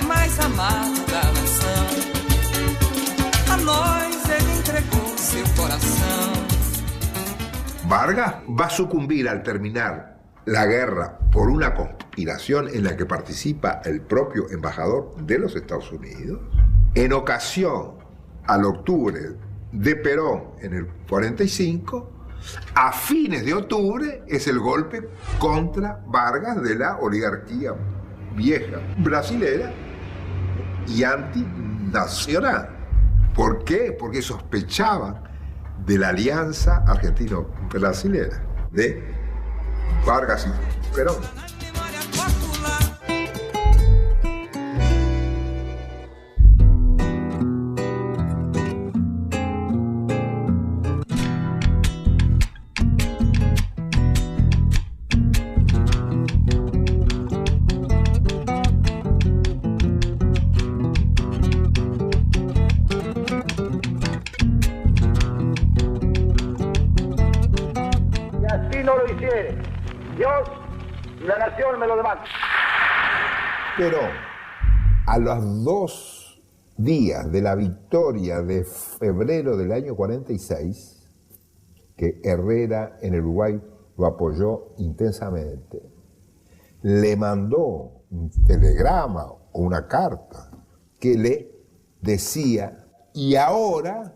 mais amado da nação. A nós ele entregou seu coração. Vargas va a sucumbir al terminar la guerra por una conspiración en la que participa el propio embajador de los Estados Unidos. En ocasión al octubre de Perón en el 45, a fines de octubre es el golpe contra Vargas de la oligarquía vieja brasilera y antinacional. ¿Por qué? Porque sospechaban de la alianza argentino-brasilera de Vargas y Perón. La nación me lo demanda. Pero a los 2 días de la victoria de febrero del año 46, que Herrera en Uruguay lo apoyó intensamente, le mandó un telegrama o una carta que le decía: y ahora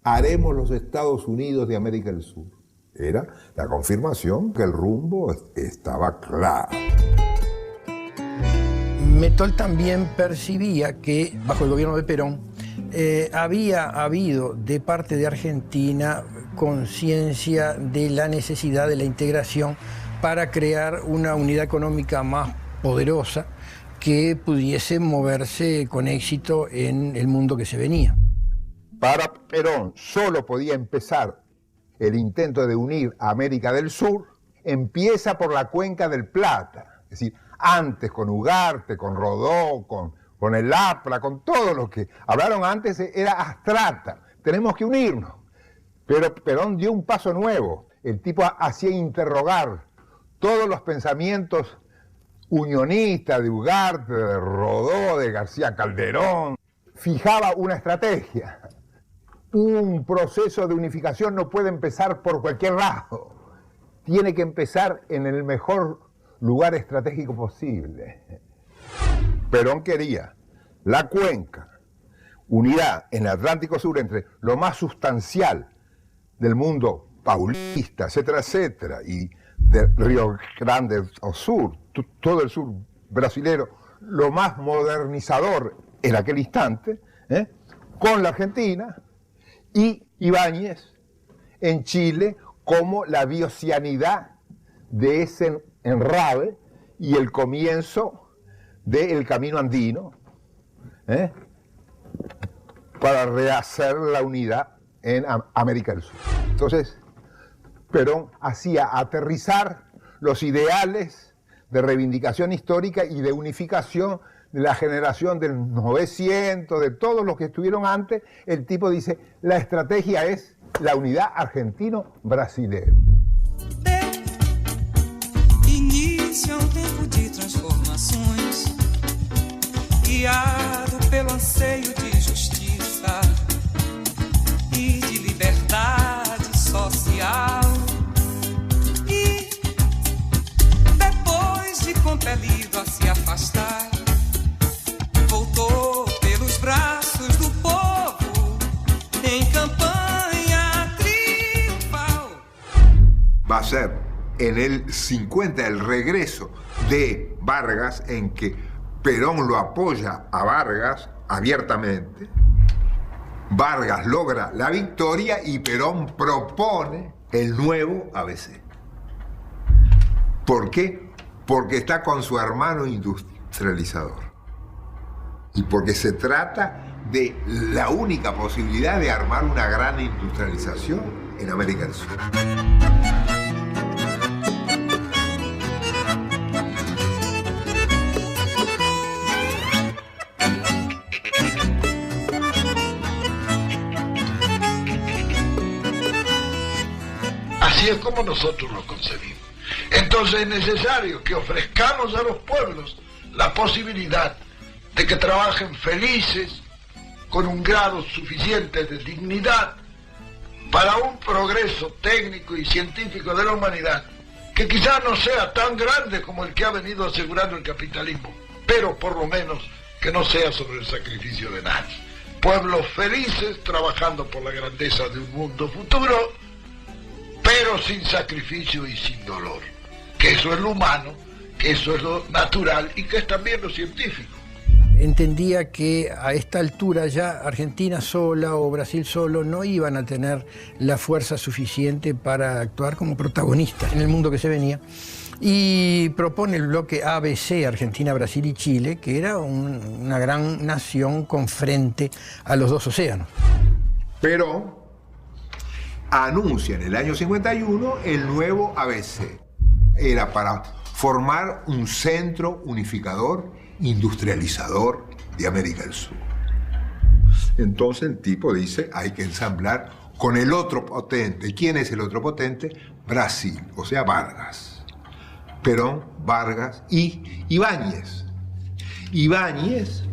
haremos los Estados Unidos de América del Sur. Era la confirmación que el rumbo estaba claro. Mettol también percibía que, bajo el gobierno de Perón, había habido de parte de Argentina conciencia de la necesidad de la integración para crear una unidad económica más poderosa que pudiese moverse con éxito en el mundo que se venía. Para Perón solo podía empezar el intento de unir a América del Sur, empieza por la cuenca del Plata, es decir, antes con Ugarte, con Rodó, con el APRA, con todo lo que hablaron antes era abstracta, tenemos que unirnos. Pero Perón dio un paso nuevo, el tipo hacía interrogar todos los pensamientos unionistas de Ugarte, de Rodó, de García Calderón, fijaba una estrategia. Un proceso de unificación no puede empezar por cualquier lado, tiene que empezar en el mejor lugar estratégico posible. Perón quería la cuenca, unidad en el Atlántico Sur entre lo más sustancial del mundo paulista, etcétera, etcétera, y del Río Grande al sur, todo el sur brasilero, lo más modernizador en aquel instante, con la Argentina, y Ibáñez en Chile como la biocianidad de ese enrave y el comienzo del camino andino, para rehacer la unidad en América del Sur. Entonces, Perón hacía aterrizar los ideales de reivindicación histórica y de unificación de la generación del 900, de todos los que estuvieron antes. El tipo dice, la estrategia es la unidad argentino-brasilera. Inicia tempo de transformações, guiado pelo anseio de justiça e de liberdade social. E depois de compelido a se afastar, voltou pelos braços do povo em campanha triunfal. Va a ser en el 50 el regreso de Vargas, en que Perón lo apoya a Vargas abiertamente. Vargas logra la victoria y Perón propone el nuevo ABC. ¿Por qué? Porque está con su hermano industrializador. Y porque se trata de la única posibilidad de armar una gran industrialización en América del Sur. Así es como nosotros lo concebimos. Entonces es necesario que ofrezcamos a los pueblos la posibilidad de que trabajen felices, con un grado suficiente de dignidad, para un progreso técnico y científico de la humanidad, que quizás no sea tan grande como el que ha venido asegurando el capitalismo, pero por lo menos que no sea sobre el sacrificio de nadie. Pueblos felices trabajando por la grandeza de un mundo futuro, pero sin sacrificio y sin dolor, que eso es lo humano, que eso es lo natural y que es también lo científico. Entendía que a esta altura ya Argentina sola o Brasil solo no iban a tener la fuerza suficiente para actuar como protagonistas en el mundo que se venía, y propone el bloque ABC, Argentina, Brasil y Chile, que era una gran nación con frente a los dos océanos. Pero anuncia en el año 51 el nuevo ABC. Era para formar un centro unificador, industrializador de América del Sur. Entonces el tipo dice, hay que ensamblar con el otro potente. ¿Quién es el otro potente? Brasil, o sea, Vargas. Perón, Vargas y Ibáñez. Ibáñez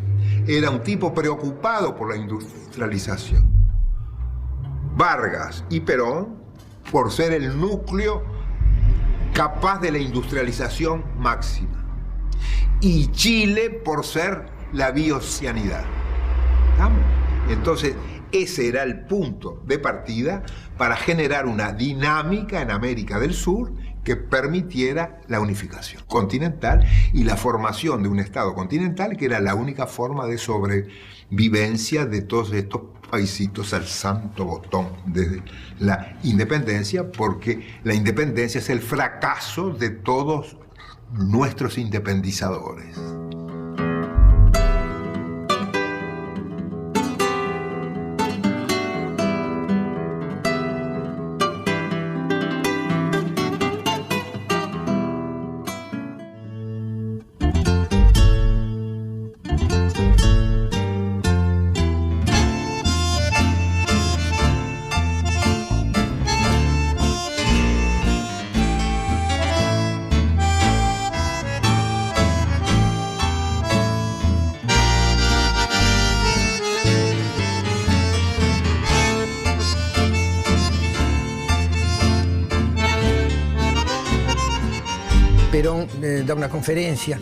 era un tipo preocupado por la industrialización. Vargas y Perón por ser el núcleo capaz de la industrialización máxima. Y Chile por ser la biocianidad. ¿Estamos? Entonces, ese era el punto de partida para generar una dinámica en América del Sur que permitiera la unificación continental y la formación de un Estado continental que era la única forma de sobrevivencia de todos estos paisitos al santo botón desde la independencia, porque la independencia es el fracaso de todos nuestros independizadores. Perón da una conferencia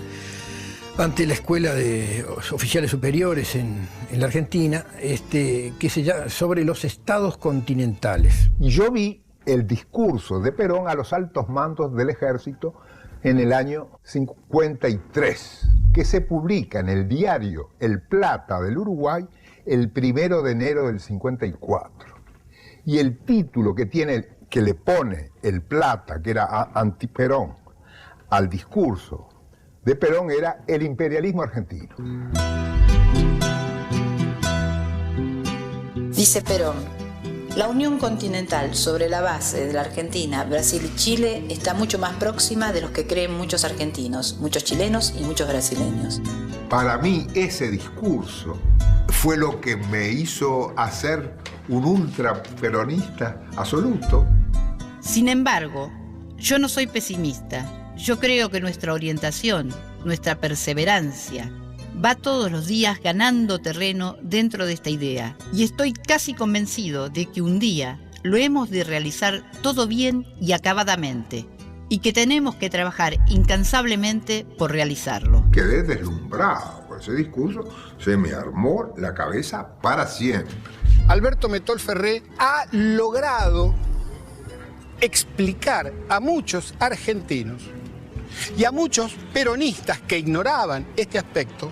ante la Escuela de Oficiales Superiores en la Argentina, que se llama sobre los estados continentales. Yo vi el discurso de Perón a los altos mandos del ejército en el año 53, que se publica en el diario El Plata del Uruguay el 1 de enero del 54. Y el título que le pone El Plata, que era anti-Perón, al discurso de Perón era el imperialismo argentino. Dice Perón, la unión continental sobre la base de la Argentina, Brasil y Chile está mucho más próxima de lo que creen muchos argentinos, muchos chilenos y muchos brasileños. Para mí ese discurso fue lo que me hizo hacer un ultraperonista absoluto. Sin embargo, yo no soy pesimista. Yo creo que nuestra orientación, nuestra perseverancia, va todos los días ganando terreno dentro de esta idea. Y estoy casi convencido de que un día lo hemos de realizar todo bien y acabadamente. Y que tenemos que trabajar incansablemente por realizarlo. Quedé deslumbrado por ese discurso, se me armó la cabeza para siempre. Alberto Metol Ferré ha logrado explicar a muchos argentinos y a muchos peronistas que ignoraban este aspecto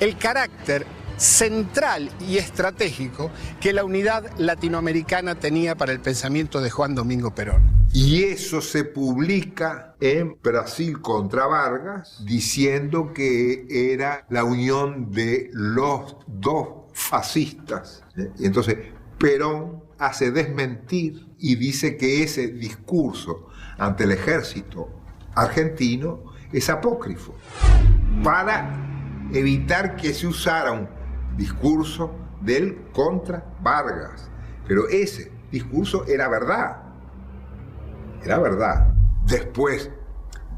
el carácter central y estratégico que la unidad latinoamericana tenía para el pensamiento de Juan Domingo Perón. Y eso se publica en Brasil contra Vargas, diciendo que era la unión de los dos fascistas. Y entonces Perón hace desmentir y dice que ese discurso ante el ejército argentino es apócrifo, para evitar que se usara un discurso del contra Vargas. Pero ese discurso era verdad. Era verdad. Después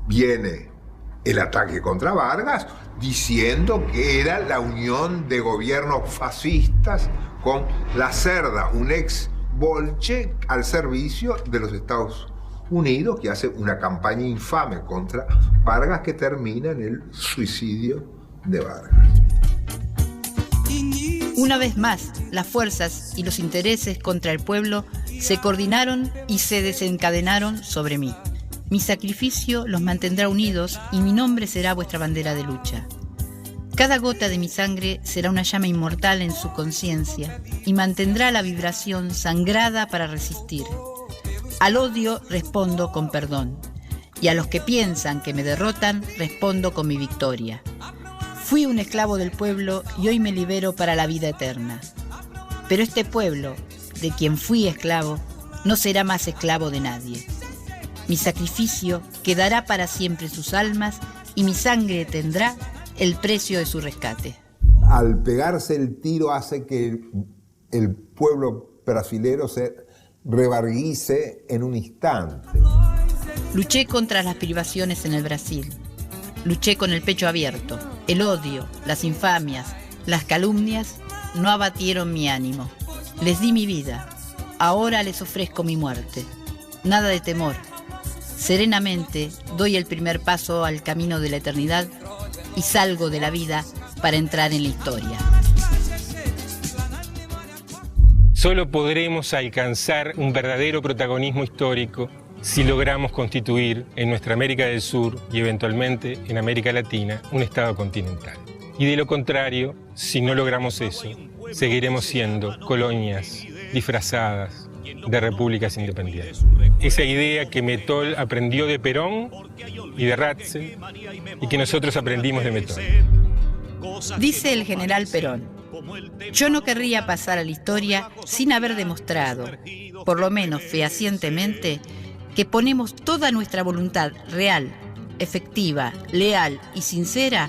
viene el ataque contra Vargas diciendo que era la unión de gobiernos fascistas con la Cerda, un ex bolche al servicio de los Estados Unidos, que hace una campaña infame contra Vargas que termina en el suicidio de Vargas. Una vez más, las fuerzas y los intereses contra el pueblo se coordinaron y se desencadenaron sobre mí. Mi sacrificio los mantendrá unidos y mi nombre será vuestra bandera de lucha. Cada gota de mi sangre será una llama inmortal en su conciencia y mantendrá la vibración sangrada para resistir. Al odio respondo con perdón y a los que piensan que me derrotan respondo con mi victoria. Fui un esclavo del pueblo y hoy me libero para la vida eterna. Pero este pueblo, de quien fui esclavo, no será más esclavo de nadie. Mi sacrificio quedará para siempre en sus almas y mi sangre tendrá el precio de su rescate. Al pegarse el tiro hace que el pueblo brasilero se rebarguice en un instante. Luché contra las privaciones en el Brasil. Luché con el pecho abierto. El odio, las infamias, las calumnias no abatieron mi ánimo. Les di mi vida. Ahora les ofrezco mi muerte. Nada de temor. Serenamente doy el primer paso al camino de la eternidad y salgo de la vida para entrar en la historia. Solo podremos alcanzar un verdadero protagonismo histórico si logramos constituir en nuestra América del Sur y eventualmente en América Latina un Estado continental. Y de lo contrario, si no logramos eso, seguiremos siendo colonias disfrazadas de repúblicas independientes. Esa idea que Mettol aprendió de Perón y de Ratzel y que nosotros aprendimos de Mettol. Dice el general Perón: yo no querría pasar a la historia sin haber demostrado, por lo menos fehacientemente, que ponemos toda nuestra voluntad real, efectiva, leal y sincera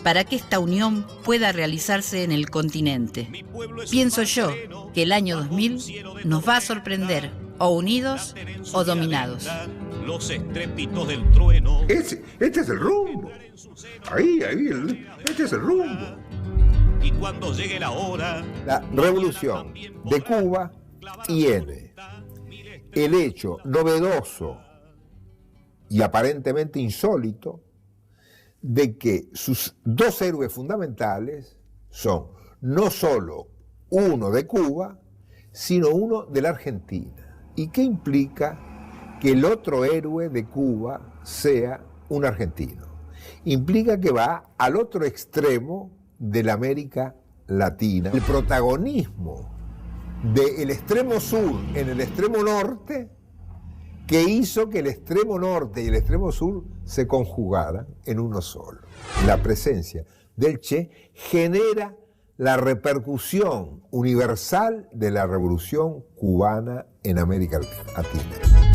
para que esta unión pueda realizarse en el continente. Pienso yo que el año 2000 nos va a sorprender, o unidos o dominados. Los estrépitos del trueno. Este es el rumbo. Este es el rumbo. Y cuando llegue la hora, la revolución de Cuba tiene el hecho novedoso y aparentemente insólito de que sus dos héroes fundamentales son no solo uno de Cuba, sino uno de la Argentina. ¿Y qué implica que el otro héroe de Cuba sea un argentino? Implica que va al otro extremo de la América Latina. El protagonismo del extremo sur en el extremo norte, que hizo que el extremo norte y el extremo sur se conjugaran en uno solo. La presencia del Che genera la repercusión universal de la revolución cubana en América Latina.